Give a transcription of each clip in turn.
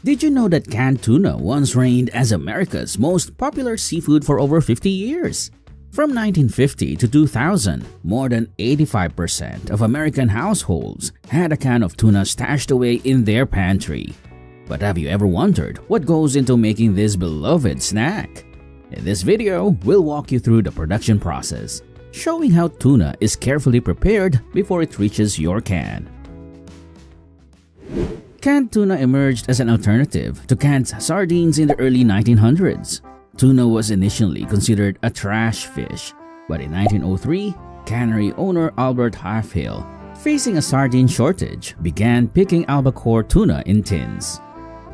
Did you know that canned tuna once reigned as America's most popular seafood for over 50 years? From 1950 to 2000, more than 85% of American households had a can of tuna stashed away in their pantry. But have you ever wondered what goes into making this beloved snack? In this video, we'll walk you through the production process, showing how tuna is carefully prepared before it reaches your can. Canned tuna emerged as an alternative to canned sardines in the early 1900s. Tuna was initially considered a trash fish, but in 1903, cannery owner Albert Halfhill, facing a sardine shortage, began picking albacore tuna in tins.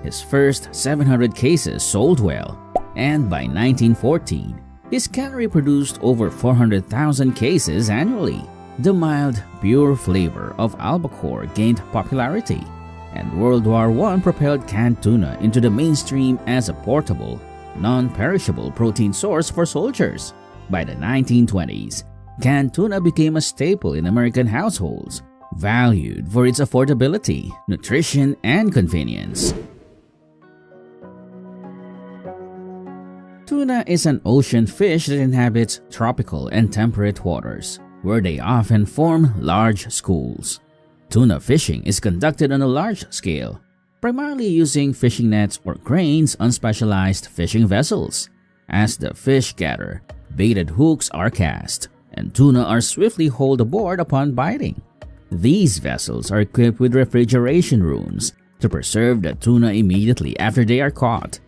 His first 700 cases sold well, and by 1914, his cannery produced over 400,000 cases annually. The mild, pure flavor of albacore gained popularity, and World War I propelled canned tuna into the mainstream as a portable, non-perishable protein source for soldiers. By the 1920s, canned tuna became a staple in American households, valued for its affordability, nutrition, and convenience. Tuna is an ocean fish that inhabits tropical and temperate waters, where they often form large schools. Tuna fishing is conducted on a large scale, primarily using fishing nets or cranes on specialized fishing vessels. As the fish gather, baited hooks are cast, and tuna are swiftly hauled aboard upon biting. These vessels are equipped with refrigeration rooms to preserve the tuna immediately after they are caught.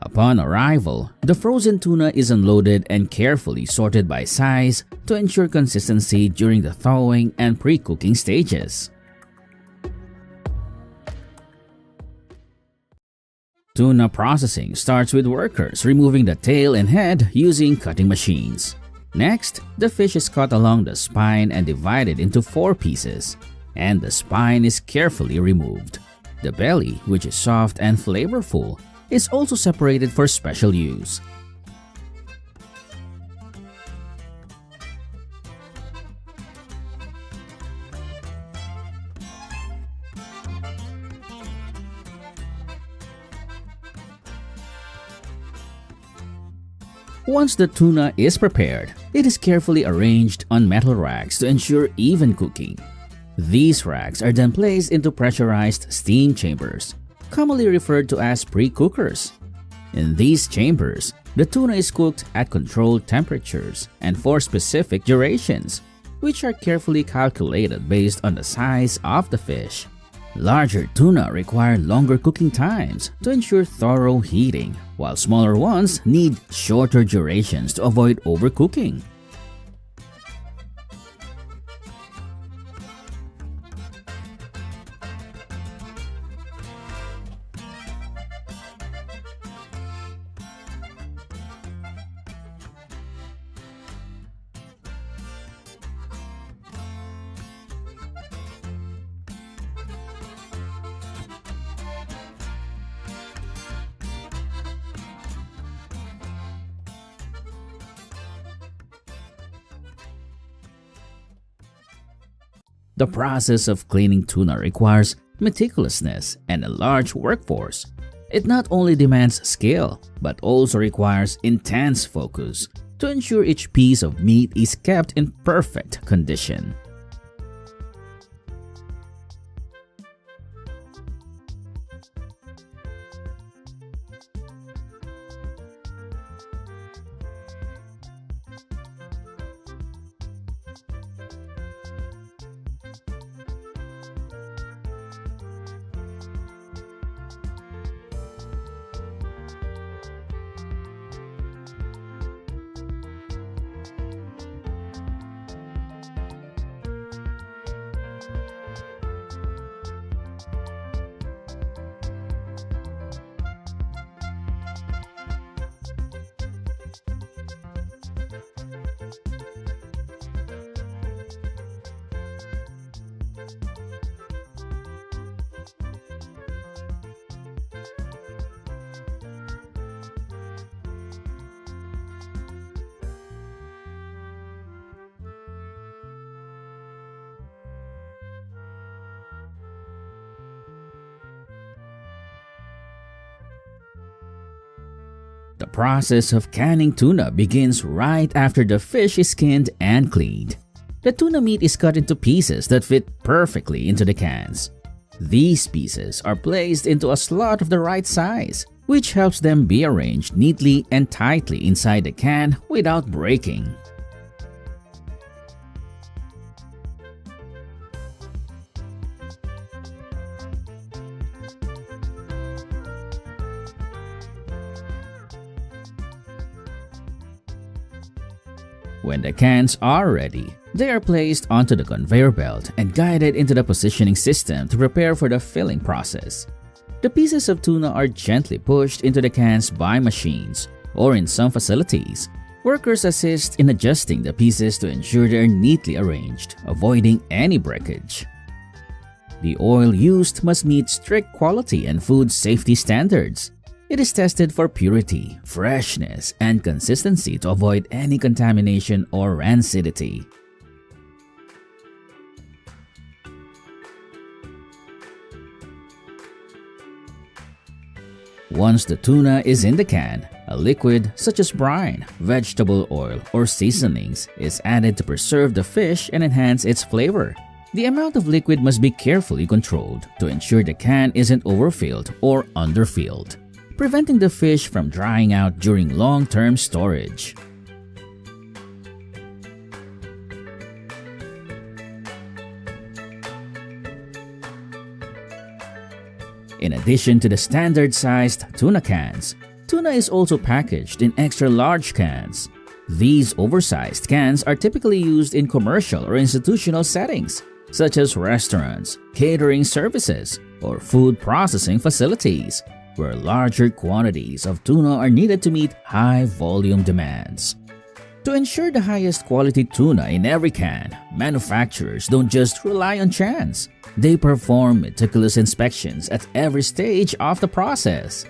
Upon arrival, the frozen tuna is unloaded and carefully sorted by size to ensure consistency during the thawing and pre-cooking stages. Tuna processing starts with workers removing the tail and head using cutting machines. Next, the fish is cut along the spine and divided into 4 pieces, and the spine is carefully removed. The belly, which is soft and flavorful, is also separated for special use. Once the tuna is prepared, it is carefully arranged on metal racks to ensure even cooking. These racks are then placed into pressurized steam chambers, commonly referred to as pre-cookers. In these chambers, the tuna is cooked at controlled temperatures and for specific durations, which are carefully calculated based on the size of the fish. Larger tuna require longer cooking times to ensure thorough heating, while smaller ones need shorter durations to avoid overcooking. The process of cleaning tuna requires meticulousness and a large workforce. It not only demands skill, but also requires intense focus to ensure each piece of meat is kept in perfect condition. The process of canning tuna begins right after the fish is skinned and cleaned. The tuna meat is cut into pieces that fit perfectly into the cans. These pieces are placed into a slot of the right size, which helps them be arranged neatly and tightly inside the can without breaking. When the cans are ready, they are placed onto the conveyor belt and guided into the positioning system to prepare for the filling process. The pieces of tuna are gently pushed into the cans by machines, or in some facilities, workers assist in adjusting the pieces to ensure they are neatly arranged, avoiding any breakage. The oil used must meet strict quality and food safety standards. It is tested for purity, freshness, and consistency to avoid any contamination or rancidity. Once the tuna is in the can, a liquid such as brine, vegetable oil, or seasonings is added to preserve the fish and enhance its flavor. The amount of liquid must be carefully controlled to ensure the can isn't overfilled or underfilled, preventing the fish from drying out during long-term storage. In addition to the standard-sized tuna cans, tuna is also packaged in extra-large cans. These oversized cans are typically used in commercial or institutional settings, such as restaurants, catering services, or food processing facilities, where larger quantities of tuna are needed to meet high-volume demands. To ensure the highest quality tuna in every can, manufacturers don't just rely on chance. They perform meticulous inspections at every stage of the process.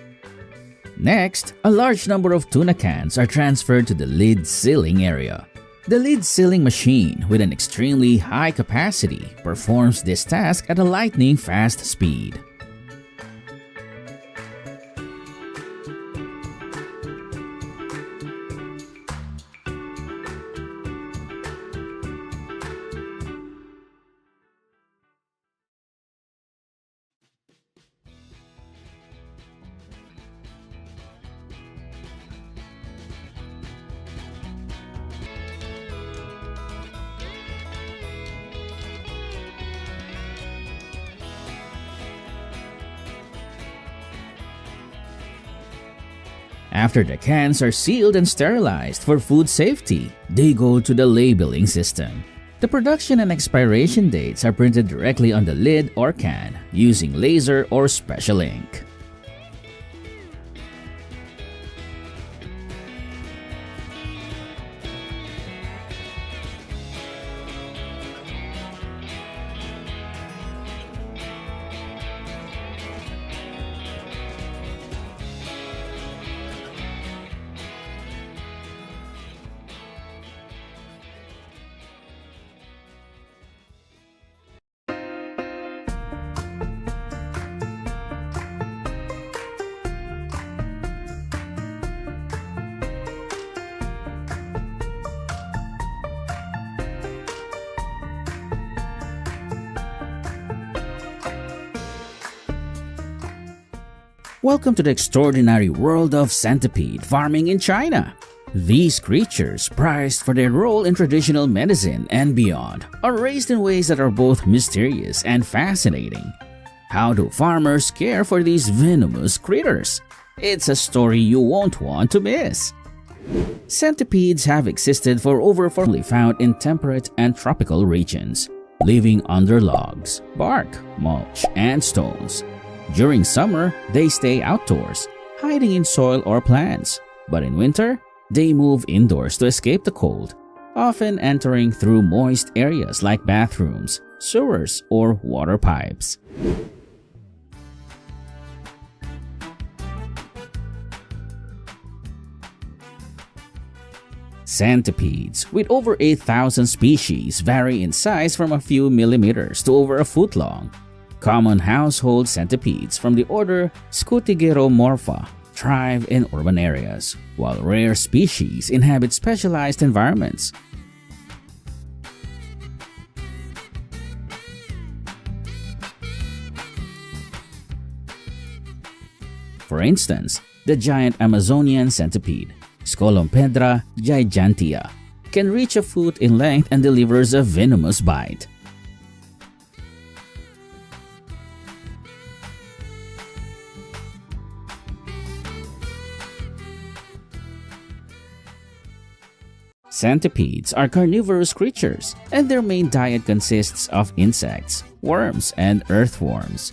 Next, a large number of tuna cans are transferred to the lid sealing area. The lid sealing machine, with an extremely high capacity, performs this task at a lightning-fast speed. After the cans are sealed and sterilized for food safety, they go to the labeling system. The production and expiration dates are printed directly on the lid or can using laser or special ink. Welcome to the extraordinary world of centipede farming in China. These creatures, prized for their role in traditional medicine and beyond, are raised in ways that are both mysterious and fascinating. How do farmers care for these venomous critters? It's a story you won't want to miss. Centipedes have existed for over 4 found in temperate and tropical regions, living under logs, bark, mulch, and stones. During summer, they stay outdoors, hiding in soil or plants. But in winter, they move indoors to escape the cold, often entering through moist areas like bathrooms, sewers, or water pipes. Centipedes, with over 8,000 species, vary in size from a few millimeters to over a foot long. Common household centipedes from the order Scutigieromorpha thrive in urban areas, while rare species inhabit specialized environments. For instance, the giant Amazonian centipede, Scolompedra gigantea, can reach a foot in length and delivers a venomous bite. Centipedes are carnivorous creatures, and their main diet consists of insects, worms, and earthworms.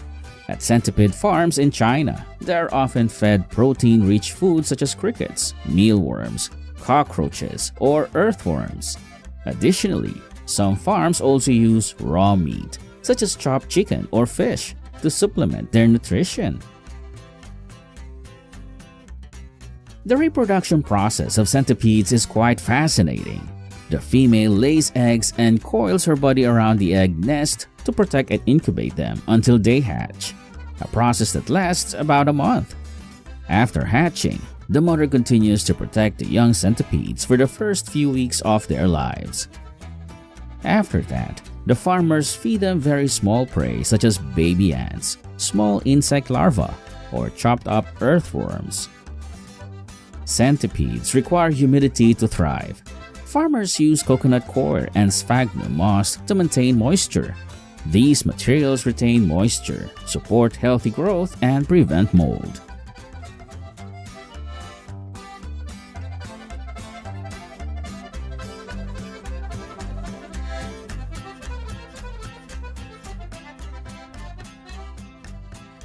At centipede farms in China, they are often fed protein-rich foods such as crickets, mealworms, cockroaches, or earthworms. Additionally, some farms also use raw meat, such as chopped chicken or fish, to supplement their nutrition. The reproduction process of centipedes is quite fascinating. The female lays eggs and coils her body around the egg nest to protect and incubate them until they hatch, a process that lasts about a month. After hatching, the mother continues to protect the young centipedes for the first few weeks of their lives. After that, the farmers feed them very small prey such as baby ants, small insect larvae, or chopped up earthworms. Centipedes require humidity to thrive. Farmers use coconut coir and sphagnum moss to maintain moisture. These materials retain moisture, support healthy growth, and prevent mold.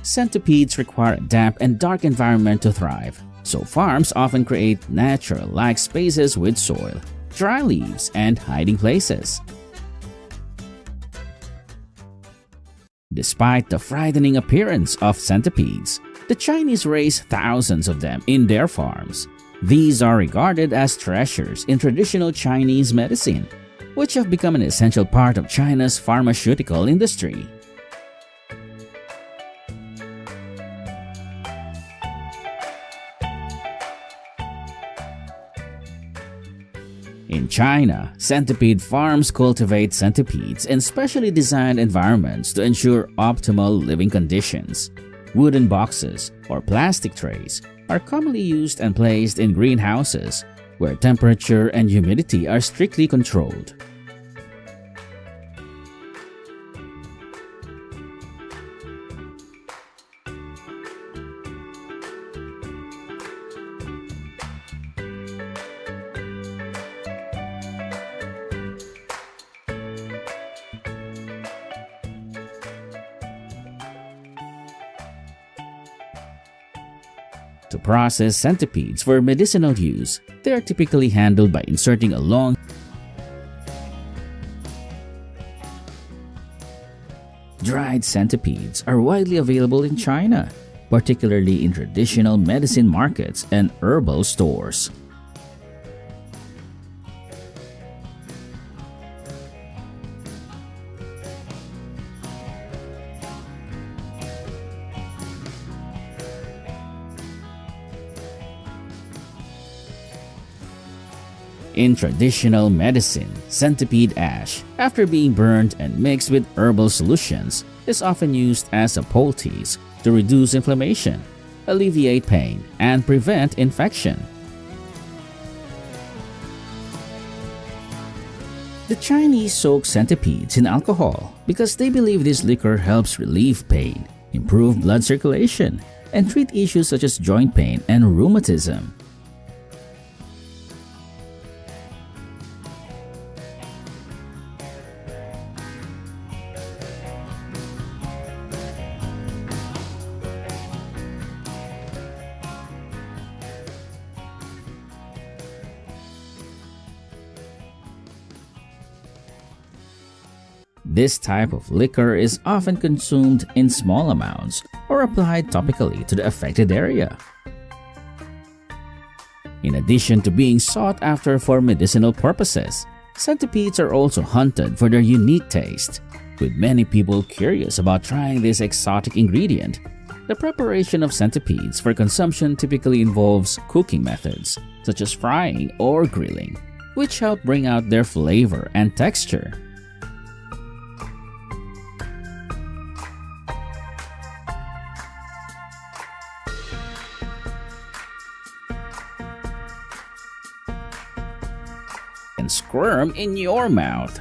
Centipedes require a damp and dark environment to thrive, so farms often create natural-like spaces with soil, dry leaves, and hiding places. Despite the frightening appearance of centipedes, the Chinese raise thousands of them in their farms. These are regarded as treasures in traditional Chinese medicine, which have become an essential part of China's pharmaceutical industry. In China, centipede farms cultivate centipedes in specially designed environments to ensure optimal living conditions. Wooden boxes or plastic trays are commonly used and placed in greenhouses, where temperature and humidity are strictly controlled. To process centipedes for medicinal use, they are typically handled by inserting a long Dried centipedes are widely available in China, particularly in traditional medicine markets and herbal stores. In traditional medicine, centipede ash, after being burned and mixed with herbal solutions, is often used as a poultice to reduce inflammation, alleviate pain, and prevent infection. The Chinese soak centipedes in alcohol because they believe this liquor helps relieve pain, improve blood circulation, and treat issues such as joint pain and rheumatism. This type of liquor is often consumed in small amounts or applied topically to the affected area. In addition to being sought after for medicinal purposes, centipedes are also hunted for their unique taste, with many people curious about trying this exotic ingredient. The preparation of centipedes for consumption typically involves cooking methods, such as frying or grilling, which help bring out their flavor and texture. And squirm in your mouth.